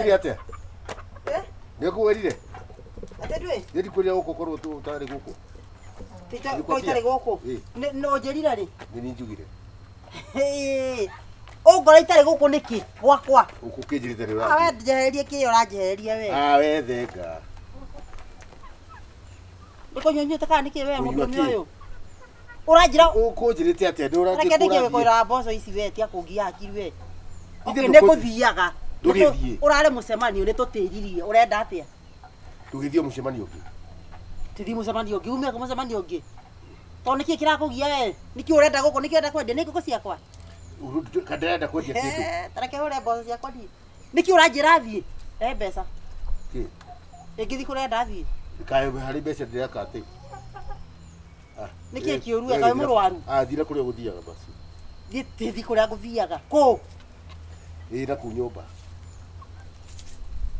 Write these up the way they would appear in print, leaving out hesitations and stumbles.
Nĩũkwĩrire atĩa? Nĩũkwĩrire? Atĩ ndũĩ? Nĩndikwĩrire gũkũ korwo ũtarĩ gũkũ. Ko itarĩ gũkũ. No njĩrira rĩ? Nĩ niĩ njugire. Ũngora itarĩ gũkũ nĩkĩ? Gwakwa. Ũkũkĩnjĩrĩte rĩu. We njehererie kĩyo ũranjehereria we. We thenga. Ndĩkũnyunyuĩte kana nĩkĩ we mũtumia ũyũ? Ũranjĩra ũkũnjĩrĩte atĩa? Reke ndĩkĩ wĩkũĩra mboco ici we tia kũngia hakiri we. Nĩkũthiaga. Ndũgĩthiĩ. Ũrarĩ mũcemanio nĩtũtĩririe. Ũrenda atĩa? Ndũgĩthiĩ mũcemanio ũngĩ. Tũthiĩ mũcemanio ũngĩ. Umia mũcemanio ũngĩ. Tondũ nĩkĩ kĩrakũgia we? Nĩkĩ ũrenda gũkũ? Nĩkĩ ũrenda kwendia? Nĩ ngũkũ ciakwa? Kandarenda kwendia kĩndũ. Tareke ũrĩa mboco ciakwa thiĩ. Nĩkĩ ũranjĩra thiĩ? Mbeca. Kĩ? Ĩngĩthi kũrĩa ndathiĩ. Kaĩ harĩ mbeca ndĩreka atĩ. Nĩkĩ kĩũru ekawe mũrwaru? Thira kũrĩa gũthiaga basi. Thiĩ kũrĩa ngũthiaga. Kũ? Na kũu nyũmba.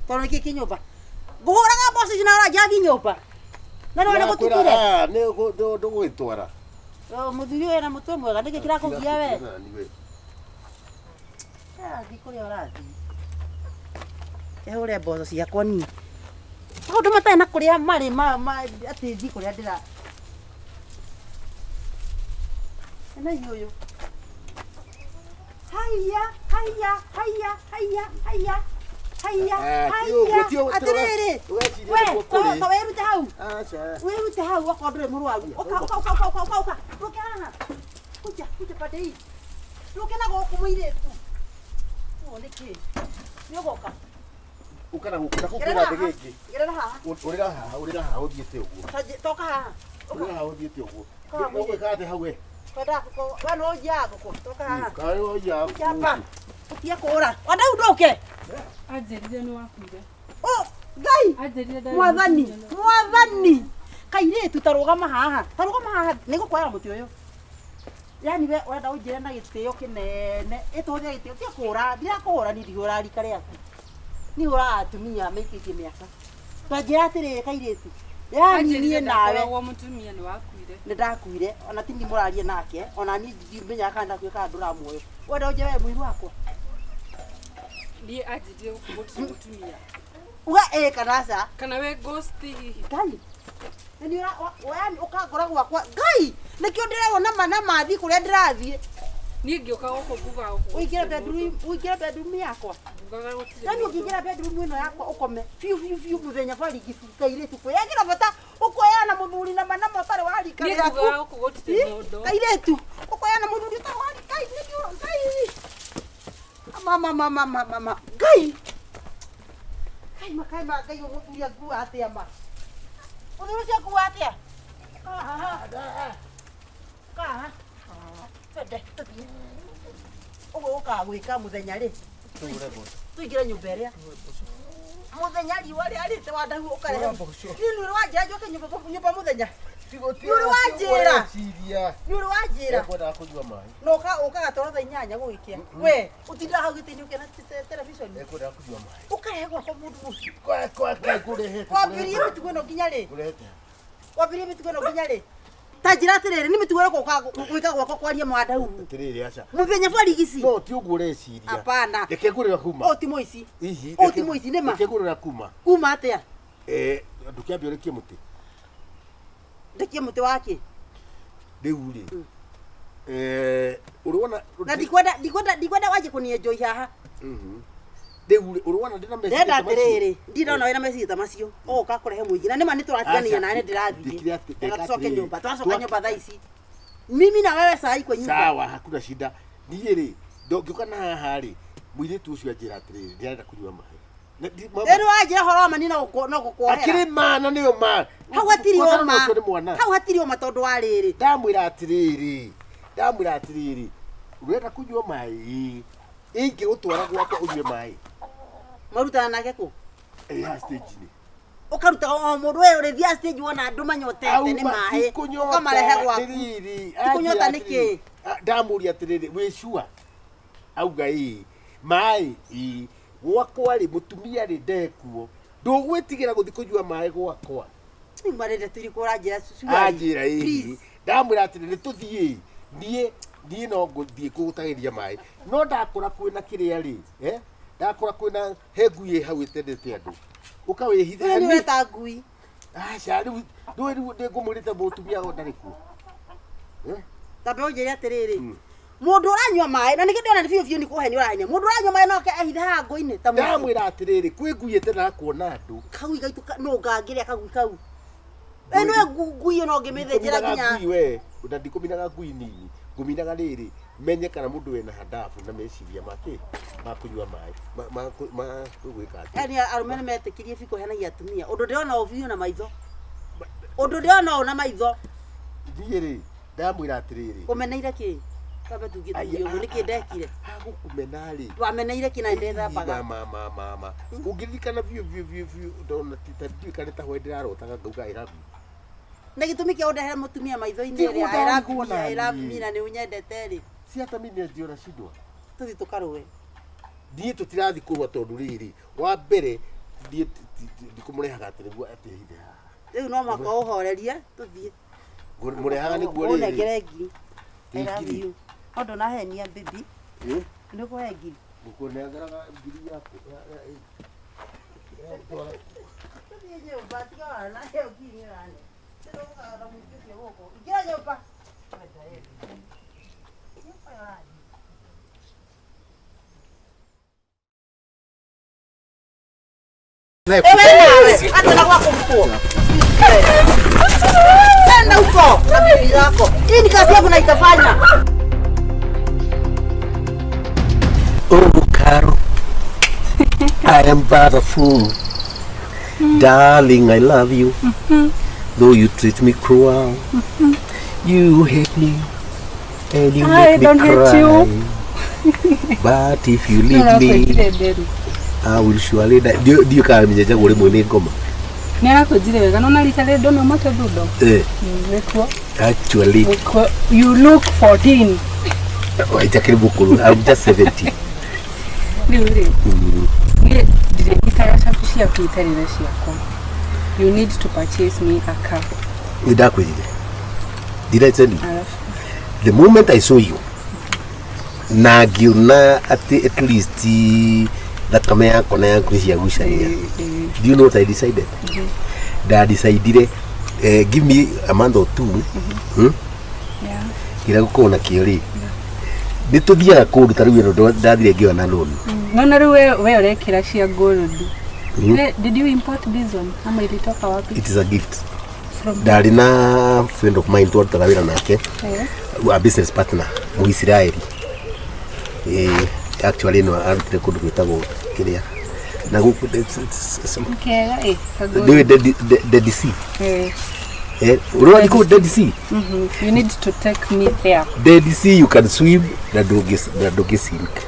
Tondũ nĩkĩ kĩnyũmba? Ngũhũraga mboco ici na ũranjĩra thiĩ nyũmba. Na nĩ gũtukire. Ndũgwĩtwara. Mũthuri ũyũ ena mũtwe mwega nĩkĩ kĩrakũgia we? Thiĩ kũrĩa ũrathiĩ. Ũrĩa mboco ciakwa niĩ. Maũndũ matarĩ na kũrĩa marĩ atĩ thiĩ kũrĩa ndĩra. Ena ũyũ. Haya. Atĩrĩrĩ. We, wĩrute hau. Wĩrute hau okorwo ndũrĩ mũrwaru. Ũka. Rũke haha. Kuja pande hii. Rũke na gũkũ mũirĩtu. Nĩkĩ? Nĩũgoka. Ũka na gũkũ na ndege ĩngĩ. Gerera haha. Ũrĩra haha ũthiĩte ũguo. Toka haha. Ũrĩra haha ũthiĩte ũguo. Ũgwĩka atĩ hau we? We no ũnjia gũkũ. Toka haha. Kaĩ ũnjia gũkũ. Jamba. Ũtia kũra. Wandaũ ndũke. Anjĩrire nĩ wakuire. Ngai. Mwathani. Kairĩtu tarũgama haha. Nĩgũkwara mũtĩ ũyũ. Yani we ũrenda ũnjĩre na gĩtĩo kĩnene. Ĩtũhũthĩre gĩtĩo tia kũra. Ndirakũhũra ni ndihũra rika rĩaku. Ni hũra atumia maikĩtie mĩaka. Twanjĩra atĩrĩrĩ kairĩtu. Yani niĩ nawe. Mũtumia nĩ wakuire. Nĩndakuire. Ona tindi mũrarie nake. Ona niĩ ndimenya kana ndakwĩka ndũra muoyo. Ũrenda ũnjĩre we mũiru wakwa. Niĩ anjĩrire gũkũ mũtumia. Uga kanaca. Kana we ghost hihi. Ngai. Nĩ yani ũkangora gwakwa. Ngai. Nĩkĩo ndĩrona na mathi kũrĩa ndĩrathiĩ. Niĩ ngĩũka gũkũ nguga gũkũ. Ũingĩre bedroom yakwa. Ngugaga gũtirĩ. Yani ũkĩingĩra bedroom ĩno yakwa ũkome. Fiu mũthenya bariki kairĩtu kwĩyagira bata ũkoyana mũthuri na manamo ũtarĩ warika rĩaku. Niĩ ngugaga gũkũ gũtirĩ mũndũ. Kairĩtu ũkoyana mũthuri ũtarĩ warika. Ngai. Mama. Ngai. Ngai mũthuri angua atĩa ma. Mũthuri ũcio angua atĩa? Kaha. Fede. Ũguo ũkagwĩka mũthenya rĩ. Tuingĩre nyũmba ĩrĩa. Mũthenya riũa rĩarĩte wandahu ũkarehe. Nĩ ũrĩ wanjĩra njoke nyũmba mũthenya. Nĩ ũrĩ wanjĩra. Ngwenda kũnyua maĩ. No ũkaga toro thaa 8 gũgĩkĩa. We, ũtinda hau gĩtĩ-inĩ ũkĩona television. Ngwenda kũnyua maĩ. Ũkarehe gwakwa mũndũ mũcio. Ngũrehete. Wambĩrĩrie mĩtugo ĩno nginya rĩ? Ngũrehete. Wambĩrĩrie mĩtugo ĩno nginya rĩ? Ta njĩra atĩrĩrĩ, nĩ mĩtugo ĩrĩkũ gwĩka gwakwa kwaria Mwenda huhu? Atĩrĩrĩ aca. Mũthenya barigici. No ti ũguo ũreciria. Hapana. Reke ngũrĩra kuma. O ti mũici. Ihi. O ti mũici nĩ ma. Reke ngũrĩra kuma. Kuma atĩa? Ndũkĩambia ũrekie mũtĩ. Ndekie mũtĩ wake. Rĩu rĩ. Ũrĩona. Na ndikwenda wanjie kũnienjoi haha. Rĩu ũrĩona ndĩna meciria. Ndenda atĩrĩrĩ, ndirona wĩna meciria ta macio. Ũgoka kũrehe mũingĩ. Na nĩma nĩtũratigania nawe ndĩrathiĩ. Tũcoke nyũmba. Twacoka nyũmba thaa ici. Mimi na wewe saa hii kwa nyumba. Sawa, hakuna shida. Niĩ rĩ, ndũngĩũka na haha rĩ, mũirĩtu ũcio anjĩra atĩrĩrĩ, ndĩrenda kũnyua maĩ. Rĩu wanjĩra horo wa mani no gũkwohera. Akĩrĩ mana nĩyo ma. Hau hatirĩ oma tondũ wa rĩrĩ. Ndamwĩra atĩrĩrĩ, ũrenda kũnyua maĩ. Ingĩgũtwara gwakwa ũnyue maĩ. Marutana nake kũ? Stage-inĩ. Ũkaruta o mũndũ ũyũ ũrĩthia stage wona andũ manyotete nĩ maĩ. Ũkamarehe gwaku. Tikũnyota nĩkĩ? Ndamũria atĩrĩrĩ, wĩ sure? Auga maĩ gwakwa rĩ mũtumia rĩ ndekuo. Ndũgwĩtigĩra gũthiĩ kũnyua maĩ gwakwa. Marende tũrĩ kũranjĩra anjĩra ndamwĩra atĩrĩrĩ tũthiĩ. Niĩ no ngũthiĩ kũgũtagĩria maĩ. No ndakũra kwĩna kĩrĩa rĩ, Ndakora kwina hengui hau itendete andu. Ukawihitha. Ni weta ngui. Riu ndu ngumurite mutumia ndari ku. Tabe onjere atiriri. Mundu uranywa mai na nikidiona ni biu ni kuhe ni uranya. Mundu uranywa mai no ke ahithe ha ngui-ini ta mucio. Ndamwira atiriri kwi ngui itena kuona andu. Kau igaitu no ngangire kagui kau. Eno ngui no ngimithenjera nginya. Ngui we, ndikuminaga ngui nini. Nguminaga riri menye kana mundu wena hadafu na meciria make makunywa mai ma gwika ati. Yani arume ni metikirie biko henagia atumia. Undu ndiona obiu na maitho. Undu ndiona na maitho. Thiiri ndamwira atiriri. Umeneire ki? Kabe tugithio niki ndekire. Hagukumena ri. Wameneire ki na ndetha baga. Mama. Ungirikana biu ndona titandi kana ta hwendera rotaga ngauga irabu. Na gitumi kia undehere mutumia maitho-ini ri I love me na ni unyendete ri. Si hata mimi ndiona shidwa. Tuthi tukaruwe. Ndie tutirathi kurwa tondu riri. Wa mbere ndie ndikumurehaga ati niguo atihithe haha. Riu no maka uhorerie tuthie. Murehaga niguo riri. Unegere ngiri. I love you. Ondo na henia baby. Niko he ngiri. Ngukunengeraga ngiri yaku. Tuthie ubatiga wana he ngiri rani. Ingia nyumba. Hata na wako mkuu. Nenda huko na bibi yako. Hii ni kazi yangu na itafanya. Oh, Caro. I am but a fool. Darling, I love you. Though you treat me cruel, you hate me, and you make me cry. I don't hate you. But if you leave me, I will surely die. Do you call me Jaja Gure Mone Goma? Actually, you look 14. I'm just 17. You need to purchase me a car. Did I tell you? The moment I saw you, na at least that kamera kona kushia gushania. Do you know what I decided? That I decided give me a month or two. Yeah. Kira gukona kiori. Nituthia kundu taruwe ndo ndathire ngiwa na loan. No na ruwe we urekira cia gold. Did you import this one? Ama ilitoka wapi? It is a gift. From Darina, friend of mine, told Tarawira Nake, a business partner, Muisraeli. Actually, no, I don't know what to do. Now, okay, the DC. You go Dead Sea. You need to take me there. Dead Sea, you can swim. The dog is sink.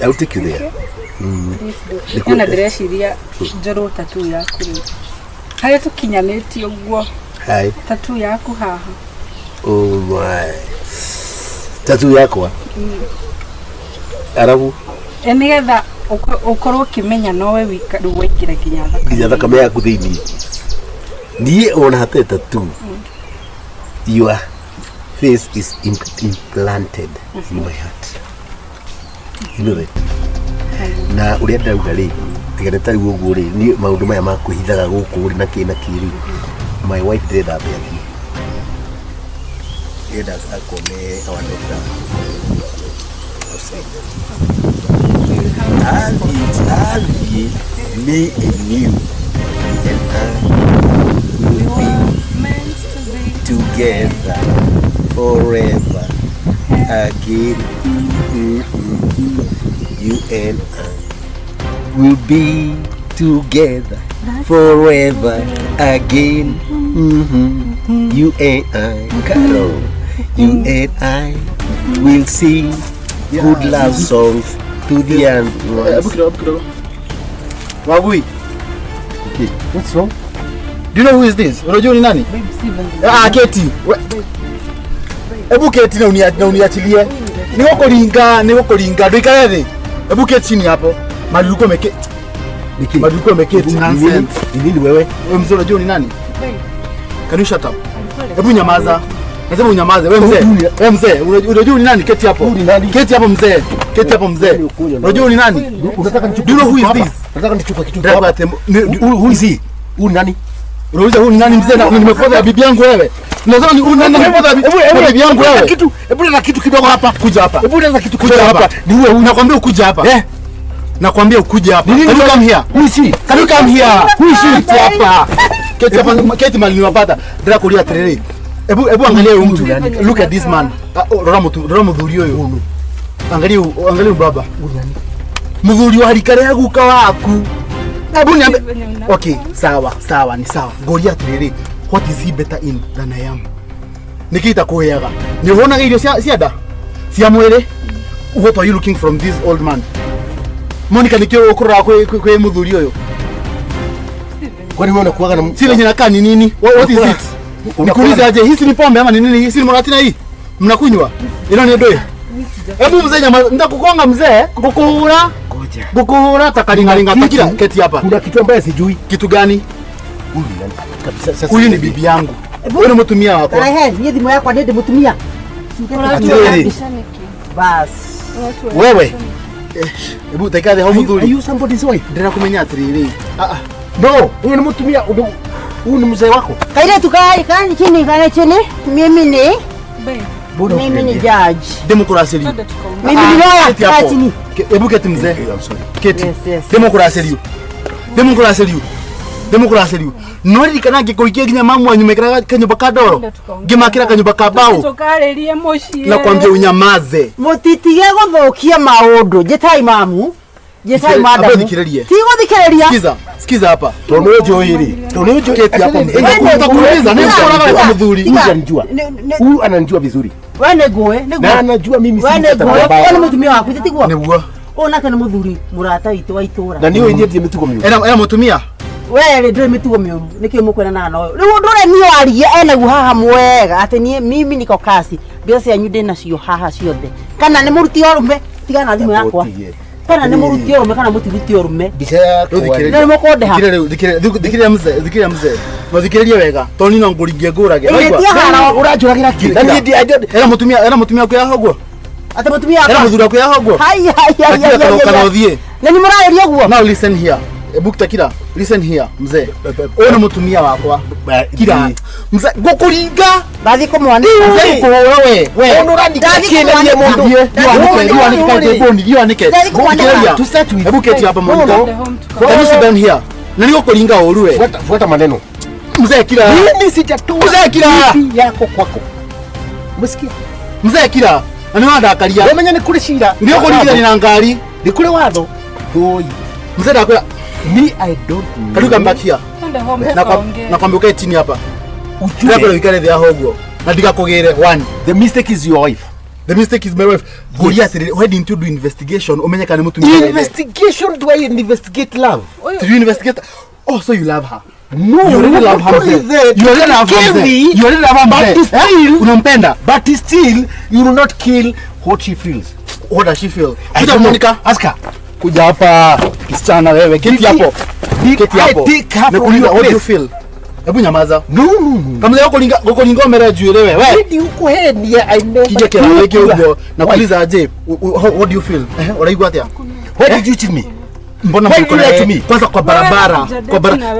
I'll take you there. Nina ndĩreciria njorwo tattoo yaku rĩ. Harĩa tũkinyanĩtie ũguo. Tattoo yaku haha. Oh my. Tattoo yakwa. Arabu. Nĩgetha ũkorwo ũkĩmenya nowe wĩkĩra nginya thakame. Nginya thakame yaku thĩinĩ. Niĩ ona hatarĩ tattoo. Your face is implanted in my heart. You know that? Na uria ndauga ri tigane tari uguo ri ni maundu maya makuhithaga guku ri na kina kiri. My wife did that baby. Yenda akome our doctor. Alvi, me and you and I will be meant to be together forever again. You and I will be together forever again. You and I, Carol, you and I will sing good love songs to the end. Wagui. Okay, what's wrong? Do you know who is this? Unajua ni nani? Keti. Ebu keti na uniachilie. Niko kuringa. Ndio ikale. Ebu keti chini hapo. Maduko meketi nonsense. Nini wewe? Wewe mzee unajua ni nani? Can you shut up? Ebu nyamaza. Nasema unyamaze. Wewe mzee. Unajua ni nani? Keti hapo. Keti hapo mzee. Keti hapo mzee. Unajua ni nani? Unataka nichukue? Do you know who is this? Nataka nichukue kitu hapa. Who is he? Huyu nani? Unauliza huyu nani mzee? Na nimekodha bibi yangu wewe. Unasema ni huyu nani nimekodha bibi yangu wewe? Hebu na kitu kidogo hapa. Kuja hapa. Hebu na kitu kidogo hapa. Ni wewe nakwambia ukuje hapa. Nakwambia ukuje hapa. Can you come here? Who is he? Can you come here? Who is he? Hapa. Keti hapa, keti mali niwapata. Ndio kulia trele. Hebu angalia huyu mtu. Look at this man. Rora mudhuri huyo. Angalia baba. Mudhuri wa harikare yangu kawaku. Hebu niambe. Okay, sawa, ni sawa. Goria trele. What is he better in than I am? Nikita kuheaga. Ni unaona ile siada? Sia mwele. What are you looking from this old man? Monica nikio okura kwa mudhuri huyo. Kwani wewe unakuaga na si lenye nakaa ni nini? What is it? Nikuuliza aje, hii ni pombe ama ni nini? Hii si maratina hii? Mnakunywa? Ila ni doe. Hebu mzee nyama ndakukonga mzee, kukuhura. Ngoja. Kukuhura takalingalinga takira keti hapa. Kuna kitu ambaye sijui. Kitu gani? Huyu nani? Kabisa sasa. Huyu ni bibi yangu. Wewe ni mtumia wako. Ni dhimu yako ndiye mtumia. Bas. Wewe. Hebu taikaze hao mudhuri. Are you somebody's wife? Ndira kumenya atiriri. No, huyu ni mtumia. Huyu ni mzee wako. Kaile tukai chini. Mimi ni judge. Demokrasia hiyo. Mimi ni lawyer. Chini. Hebu keti mzee. I'm sorry. Keti. Demokrasia hiyo. Demokrasia hiyo. Nori kana ngikuikia ginya mamu anyu mekira kanyumba ka ndoro. Ngimakira kanyumba ka bao. Tukarerie mucii. Na kwambia unyamaze. Mutitige guthukia maundu. Jetai mamu. Jetai madam. Tiguthikireria. Sikiza hapa. Tonojo hili. Tonojo keti hapo mzee. Nitakuuliza nini unaona kama mdhuri? Huyu ananijua. Huyu ananijua vizuri. Wewe negoe. Na anajua mimi si mtu wewe mtumia wako titigwa. Neguo. Ona kana muthuri murata witu wa itura. Na niyo yenyewe mitugo mioyo. Era mutumia. Wewe ndio mitugo mioyo. Niki mukwena na nayo. Riu ndore ni warie ene gu haha mwega ati ni mimi niko kasi. Mbio cia nyu ndina cio haha ciothe. Kana ni muruti orume tigana thimu yakwa. Kana ni muruti orume kana mutiruti orume. Bicha thikiriria. Ni mukonde ha. Thikiriria mzee. Thikiriria wega. Toni no nguringie ngurage. Urajuragira kile. Era mutumia kwa hogwo. Ate mutumia kwa. Era muthura kwa hogwo. Hai. Kana uthie. Na ni muraeria guo. Now listen here. Ebukta kira. Listen here mzee. Wewe mutumia wakwa. Kira. Mzee gukuringa. Bathi ko mwana. Mzee ko wewe. Wewe urandika kile ni mundu. Nike. To start with. Hebu keti hapa Monica. Can you sit down here? Na niko kuringa uruwe. Fuata maneno. Mzee kira. Mimi sijatoa. Mzee kira. Yako kwako. Umesikia? Mzee kira. Ani wandakaria. Wewe menya ni kule shida. Ndio kuringa ni na ngari. Ni kule watho. Doi. Mzee dakwa. Me I don't know. Kaduka mbakia. Na kwambia ukae chini hapa. Ujue vikale vya hogo. Na ndikakugire one. The mistake is your wife. The mistake is my wife. Goria why didn't you do investigation? Omenya kana mtu investigation. Do I investigate love? Did you investigate? Oh, so you love her. No, you really love her. You really love her. You really love her. But still, unampenda. But still, you will not kill what she feels. What does she feel? Kuja Monica, ask her. Kuja hapa kisichana wewe. Keti hapo. Keti hapo. Nakuuliza what do you feel? Hebu nyamaza. No. Kama leo kulinga omera juele wewe. Wewe uko head I know. Kija kila weke huko. Nakuuliza aje, what do you feel? Unaigwa atia? Why did you cheat me? Mbona mko kwanza kwa barabara?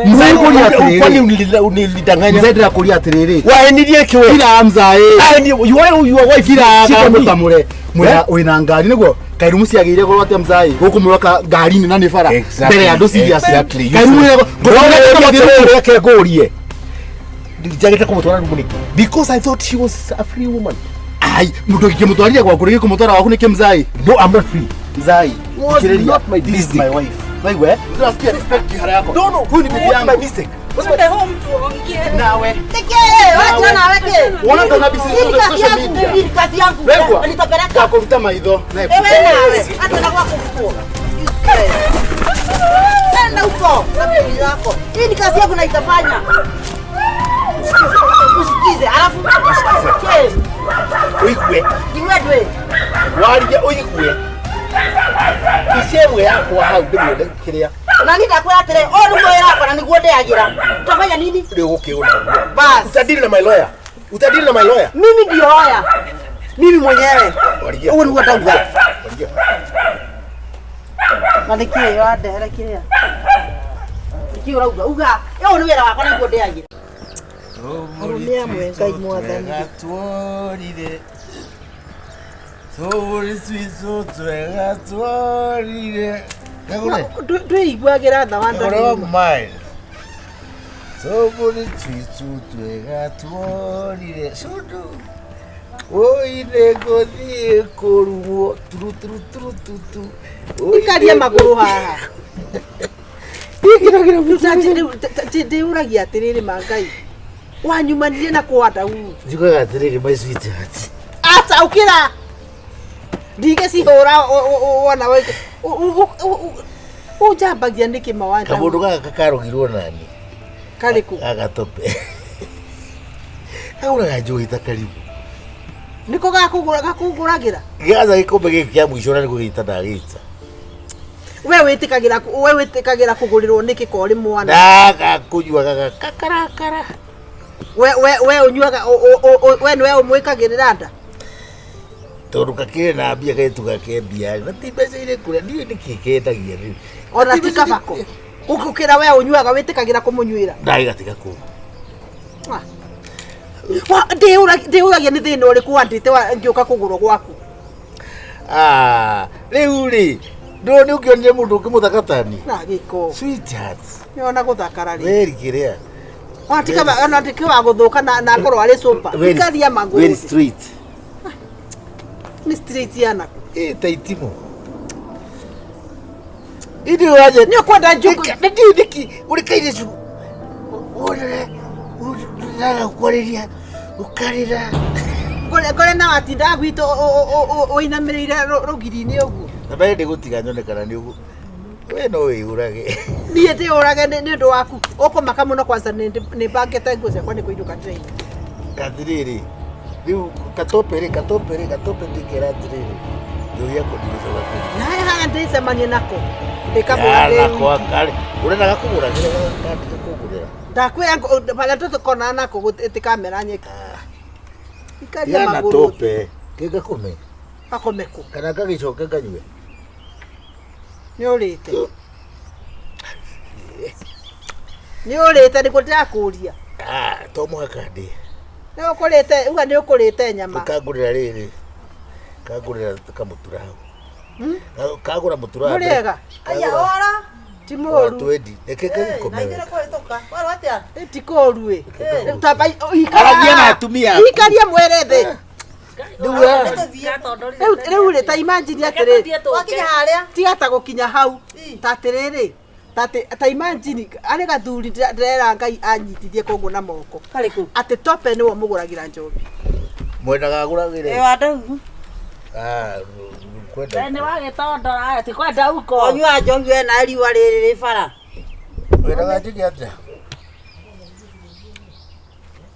Mzee kwani unilidanganya? Mzee ndio kulia atiriri. Wewe ndiye kiwe. Kila amza your wife kila mutamure. Wina ngari niguo. Kairu musiagire ko atia mzai. Guku muroka ngari ni nani fara. Mbere ya ndo serious. Kairu ngoro yake gorie. Ndijagete kumutwara n'umuniki. Because I thought she was a free woman. Ai, muto kikimutwaria kwa kurege kumutwara waku nike mzai. No, I'm not free. Mzai. Not my business. My wife. Wewe, unasikia respect kihara yako. No, huyu ni bibi yangu. My mistake. Twende home tuongee. Nawe. Wacha na weke. Unaona ndo nabisi social media. Hii kazi yangu. Nitapeleka. Kwa kuvuta maidho. Wewe nawe. Hata na kwako kuko. Nenda huko. Na bibi yako. Hii ni kazi yangu na itafanya. Usikize. Alafu usikize. Oikwe. Niwedwe. Waria oikwe. Isemwe yako hau ndimwende kiria. Na nitakwenda tele. Oh, ndio yako na niguonde agira. Utafanya nini? Ndio ukiona. Bas. Utadili na my lawyer. Mimi ndio haya. Mimi mwenyewe. Wewe ni wadauga. Malikie yote harakiria. Ikiwa uga. Yo ni wera wako na ngode yaje. Arumia mwenga imwathani. Gatworire. Tobori swiso twega tworire. Kagure. Tuigwagira tha wanda. Oro mine. Tobori swiso twega tworire. Sudu. Oire gothie koruo tru. Ikaria maguru haha. Gira uragia atiriri mangai. Wanyumanire na kwada huu. Jikoga atiriri my sweetheart. Ata ukira. Dige si hora wana wewe. Ujabagia ndiki mawanda. Kabodo gaka karugirwo nani? Kariku. Agatope. Aura gajoita karibu. Niko gakuguragira. Gaza ikombe giki kya mwisho na nigugita ndagita. Wewe wetikagira kugurirwo niki kori mwana. Daga kunywa gaga karakara. We unywaga we niwe umwikagirira nda. Tondu kakire na mbia gaitu gakembia na timbece ire kuria ndiye nikikendagia riu. Ona tikabako. Ukukira we unywaga wetikagira kumunyuira. Ndaigatika ku. Wa ndiuragia ni thina uri kwandite wa ngioka kugurwo gwaku. Riu ri ndo ni ukionire mundu ukimuthakatani. Na giko. Sweetheart. Niona guthakara ri. Weri kiria. Ona tikiwa guthuka na akorwo ari super. Ikaria maguru. Very street. Ni street yana. Taitimo. Idi waje ni kwenda njuku. Niki uri kaire cu. Ora. Ura kwariria. Ukarira. Gore na watinda gwito oinamirire rugiri-ini uguo. Na bae ndigutiga nyonekana ni uguo. We no urage. Niĩ ndĩ ũrage nĩ ũndũ waku. Ũkũmaka mũno kwanza nĩ mbangĩte nguo ciakwa nĩ kũinũka train. Gathiriri. Riu katope ndikera atiriri. Ndio yako ndizo watu. Naye haha ndĩcemanie nako. Ndĩkamũra ndĩ. Nako akari. Urenda gakugura ngira ndandika kugurira. Ndakwĩra pala tũkona nako gũtikamera nyeki. Ikaria magũrũ. Tope. Kega kome. Akomeko. Kana kagicoke nganywe. Nĩ ũrĩte. Nĩ ũrĩte nĩ ndĩrakũria. To muhaka ndi. Nĩ ũkũrĩte, uga nĩ ũkũrĩte nyama. Kagurira riri. Kagurira kamutura hau. Kagura mutura. Mũrĩega. Aya ora. Ti mũru. Twendi. Ekeke Na ingire kũhĩtũka. Waro atia? Ti kũru ĩ. Tamba Aragia na atumia. Ikaria mwere thĩ. Rĩu rĩ ta imagine atĩrĩ. Wakinya harĩa. Tiga ta gũkinya hau. Ta atĩrĩrĩ. Ta imagine arĩ gathuri ndĩrera Ngai anyitithie kũguo na moko. Karĩkũ. Atĩ tope nĩwe mũgũragĩra njobi. Mwenda gaguragire. Wandahuhu. Kwenda. Nĩ wagĩtondora ati kwenda uko. Onyua njobi we na riũa rĩrĩ rĩ bara. Mwenda gajigia atia.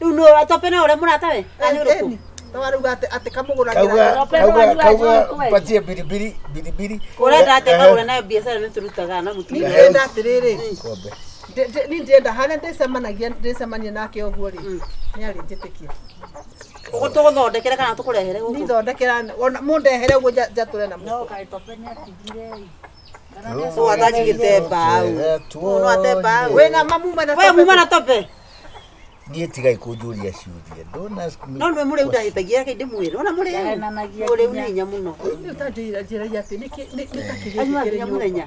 Rĩu nĩ tope na ũrĩa mũrata we. Ani ũrĩkũ. Tawaruga atĩ kamũgũragĩra. Kauga patie biribiri. Ũrenda atĩ kagũre nayo biacara nĩ tũrutaga na mũtumia. Nĩndĩrenda atĩrĩrĩ. Kombe. Niĩ ndĩrenda harĩa ndĩcemania nake ũguo rĩ. Nĩ arĩ njĩtĩkia. Ũgũtũgũthondekere kana tũkũrehere gũkũ. Nithondekera mũndehere ũguo njatũre na mũndũ. Kaĩ tope nĩ atigire. So atajigĩte mbaũ. No ate mbaũ. Wĩna mamuma na tope. We muma na tope. Niĩ tigai kũnjũria ciũria. Don't ask me. No nĩ mũrĩ ndahĩtagia kĩ ndĩmwĩre. Ona mũrĩ. Mũrĩ ũninya mũno. Nĩ ũtanjĩra atĩ nĩ Anyuaga mũthenya.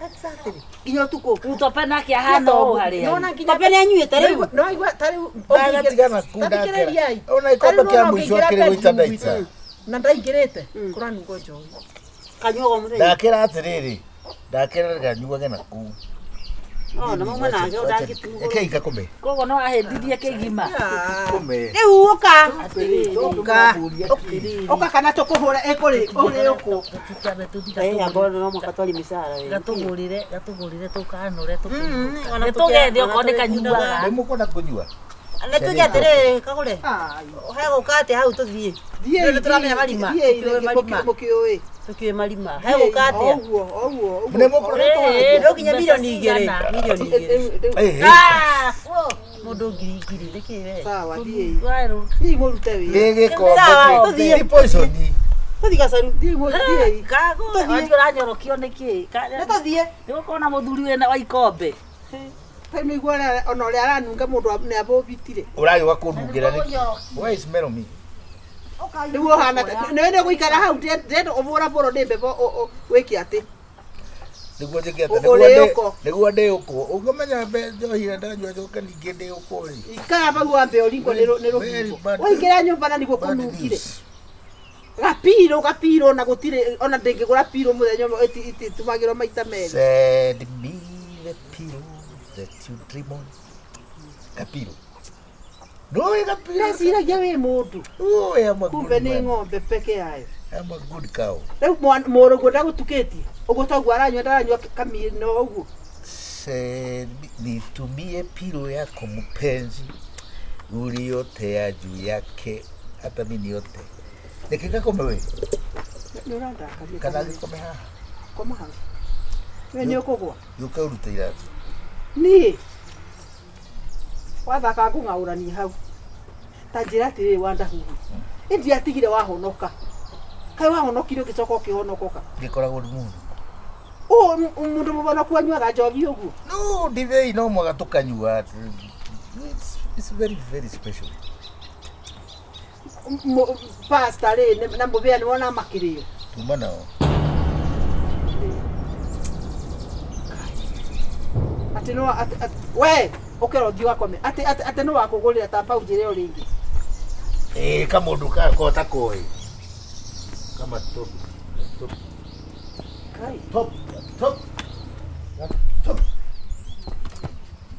Exactly. Iyo tuko. Tope nake ahana ũũ harĩa. Nona nginya Tope nĩ anyuĩte rĩu. No igua tarĩu Ndagatigana kundakera. Ona ikombe kĩa mũico akĩrĩ gũita ndaita. Na ndaingĩrĩte. Kũranungo njohi. Kanyuaga mũthenya. Ndakera atiriri. Ndakera nganyuage na kuu. Na mama nake ũndangĩtuo. Ekeika kome. Koguo no ahĩndirie kĩgima. Kome. Rĩu ũka. Ũka kana tũkũhũra ũrĩ ũkũ. Ngoro no mũka twari mĩcara we. Gatũgũrire tũkanũre Nĩ tũgethi okorwo nĩ kanyuaga. Nĩ mũkona kũnyua. Nĩ tũge atĩrĩrĩ Kagũre. He gũka atĩ hau tũthiĩ. Nĩ tũramenya marima. Mũkĩũĩ. Tũkĩũĩ marima. He gũka atĩa. Ũguo. Nĩ mũkona. Nĩ ũkinya milioni 2. Milioni 2. Mundu ngiri reke. Sawa thie. Waru. Thie murute wi. Gĩgĩkombe Sawa, nĩ poison. Tuthi gacaru thie thie. Kago. Wanjio ranyorokio niki. Nĩ tuthie. Nĩgũkorwo mũthuri wena wa ikombe. Kai mĩigua ona ũrĩa aranunga mũndũ nĩ abũbitire. Ũragĩũka kũnungĩra nĩkĩ? Why smell me? Nĩguo hana nĩ wende gũikara hau ndĩrenda ũbũra bũro nĩ mbebo wĩke atĩ. Nĩguo njĩke atĩ nĩguo ndĩ ũkũ. Ũngĩmenya njohi ndanyua njoke ningĩ ndĩ ũkũ rĩ. Ikara bau wambe ũringo nĩ rũkũngũ. Waingĩra nyũmba na nĩguo kũnungire. Gapiro na gũtirĩ ona ndĩngĩgũra piro mũthenya ũmwe ĩtumagĩrwo maita merĩ. Send me the pillow that you dream on. Gapiro. No, Gapiro. Ndeciragia wĩ mũndũ. Oh, I am a Kumbe good nĩ man. ng'ombe peke yayo. I am a good cow. Rĩu mũrũguo ndagũtukĩtie. Ũguo toguo aranyua kamino ũguo. Send me, nitumie pillow yako mpenzi uliotea juu yake hata mimi yote. Nikikakome wewe. Nĩ ũrandakaria. Kana gĩkome haha. Koma hau. We nĩ ũkũgwa. Yuka urute iratu. Niĩ. Wathaka ngũng'aũrania hau. Ta njĩra atĩrĩrĩ wandahuhu. Ndiatigire wahonoka. Kai wahonokire ũgĩcoka ũkĩhonokoka. Ngĩkoragwo nĩ mũndũ. Mũndũ mũbonoku anyuaga njohi ũguo. No, ndivei no mwaga tukanyua. It's very very special. Pastor rĩ na mũbĩa nĩ wona makĩrĩo. Tuma nao. Atĩ no we ũkĩra ũthiĩ wakome atĩ no wakũgũrĩra ta pau njĩra ĩyo rĩngĩ. Kama mũndũ kakota koi. Kama top. Kai. Top.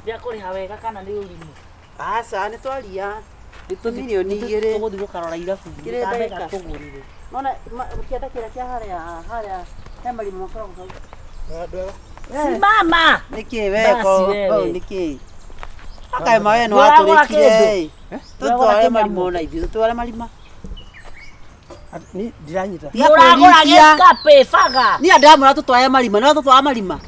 Ndia kũrĩha wega kana nĩ ũrimũ. Aca nĩ twaria. Nĩ milioni 2. Tũgũthiĩ gũkarora irabu. Kĩrĩa tũgũrire. Nona kĩanda kĩrĩa kĩa harĩa he marima makoragwo hau. Simama. Nĩkĩ weko nĩkĩ. Akae mawe no atũrĩkire. Tũtware marima ona ithuĩ tũtware marima. Ni ndiranyita. Ũragũra gĩcape baga. Ni andamũra tũtware marima no tũtwara marima.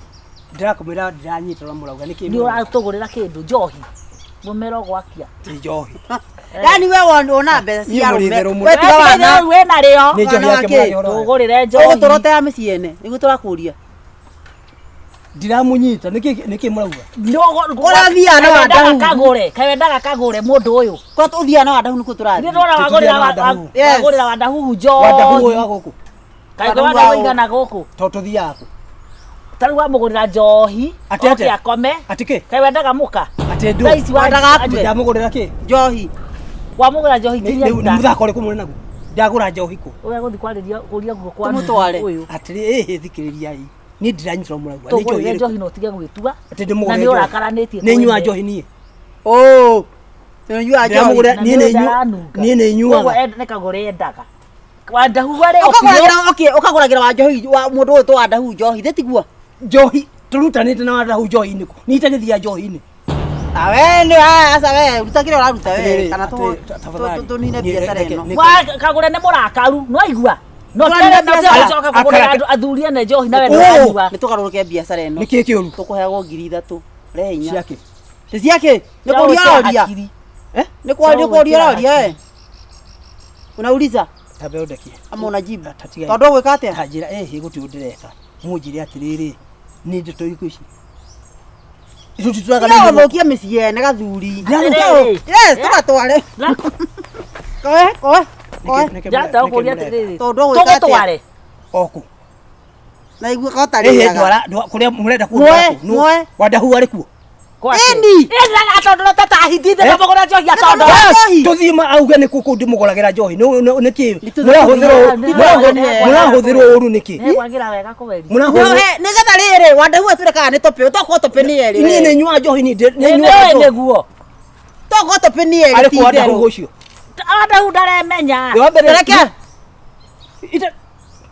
Ndĩrakũmĩra ndiranyita no mũrauga nĩkĩ. Nĩ ũratũgũrĩra kĩndũ njohi. Mũmero gwakia. Ti njohi. Yani we wona mbeca cia rume. We tiga wana. We narĩo. Nĩ njohi yake mũragĩora. Tũgũrĩre njohi. Ũgũtũrotera mĩciĩ ene. Nĩguo tũrakũria. Ndiramunyita nĩkĩ mũrauga. Ũrathiaga na wandahu. Kagũre. Kaĩ wendaga kagũre mũndũ ũyũ. Kwa ũthiaga na wandahu nĩkuo tũrathiĩ. Nĩ ndona wagũrĩra wandahuhu njohi. Wandahuhu ũyũ wa gũkũ. Kaĩ wandahuhu igana gũkũ. Tũthiaga kũ. Tarĩ wamũgũrĩra njohi. Oke akome. Atĩ Kaĩ wendaga mũka. Atĩ ndũ. Thaisi wandaga ndamũgũrĩra kĩ? Njohi. Wamũgũrĩra njohi kinya nĩ mũthako ũrĩkũ mũrĩ naguo. Ndagũra njohi kũ. Ũrĩa gũthiĩ kwarĩria kũria guo kwa ũyũ. Atĩrĩ thikĩrĩriai. Nĩ ndiranyitwo mũrauga. Tũgũrĩre njohi no tige gwĩtua. Atĩ ndĩmũgũrĩre. Na nĩ ũrakaranĩtie. Nĩ nyua njohi niĩ. Oh. Nĩ nyua njohi. Niĩ nĩ nyuaga. Ũguo nĩ kagũre endaga. Wandahuhu arĩ okio. Ũkagũragĩra wa njohi wa mũndũ ũyũ twandahu njohi thĩtiguo. Njohi tũrutanĩte na wandahu njohi-inĩ kũ. Nĩ itagĩthia njohi-inĩ. Awe nĩ aca we ruta kĩrĩa ũraruta we kana tũnine biacara ĩno. Kagũre nĩ mũrakaru no igua. No tũcoka kũgũra athuri ene njohi nawe ndũranyua. Nĩ tũgarũrũke biacara ĩno. Nĩkĩ kĩũru? Tũkũheagwo 3,000 rehe hinya. Ciake. Ti ciake. Nĩ kũria. Nĩ kũria we. Unauliza? Tabe ũndekie. Ama unajibu? Tondũ gwĩka atĩa? Njĩra gũtirĩ ndĩreka. Mũnjĩre atĩrĩrĩ. Nĩ ndeto irĩkũ ici? Icio titwaga na igũrũ. Thũkia mĩciĩ ene gathuri. Yes, tũgatware. Koe. Njata ũkũria atĩrĩrĩ. Tondũ gwĩka atĩa? Oku. Na igua katarĩ. Ndwara kũrĩa mũrenda kuoya. Wandahu arĩ kuo. Eni. Atondũ tata hithithe na mũgũra njohi atondũ. Tũthima auge nĩ kũ ndĩmũgũragĩra njohi. Nĩkĩ? Mũrahũthĩrwo ũru nĩkĩ? Nĩgwagĩra wega kũgeria. Nĩgetha rĩrĩ wandahu atũrĩkaga nĩ tope. Ũtokorwo tope nĩ erĩ. Niĩ nĩ nyua njohi nĩ nĩguo. Tokorwo tope nĩ erĩ. Arĩ kuo wandahu ũcio. Wandahu ndaremenya. Reke.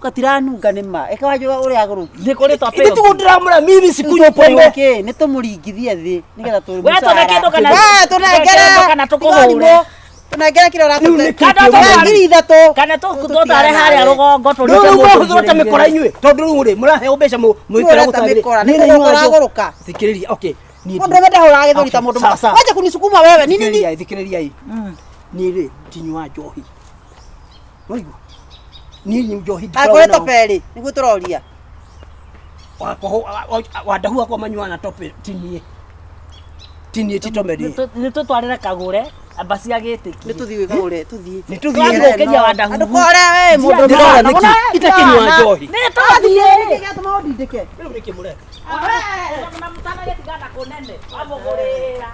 Katiranunga nĩma. Eka wajua ũrĩa agũrũ. Nĩ kũrĩ tope. Itu ndĩramũra mimi sikunywa pombe. Nĩ tũmũringithie thĩ nĩgetha tũrĩ. We tũne kĩndũ kana. Kana tũkũhũre. Tunengera kile ũratũte. Kana tũtare harĩa rũgongo tũrĩte mũndũ mũkora inyuĩ. Tondũ rĩu rĩ mũrahe mbeca mwĩkĩra gũtabĩre. Nĩ ũragũrũka. Thikĩrĩria. Okay. Mundu umenda hora githuri ta mundu. Wacha kunisukuma wewe. Nini? Thikiriria ni ri tinywa njohi. Waigua. Ni njohi. Akoretwo peri niguo turoria. Wandahua kwa manyua na tope tinie titomeri. Ni tutwarire kagure abasi agitiki. Ni tuthii kagure tuthii. Ni tuthii Kenya wandahu. Andu kore we mundu ndira niki itakinywa njohi. Ni tuthii. Gatuma odindike. Riu nikimureka. Na mutana yetigana kunene. Amugurira.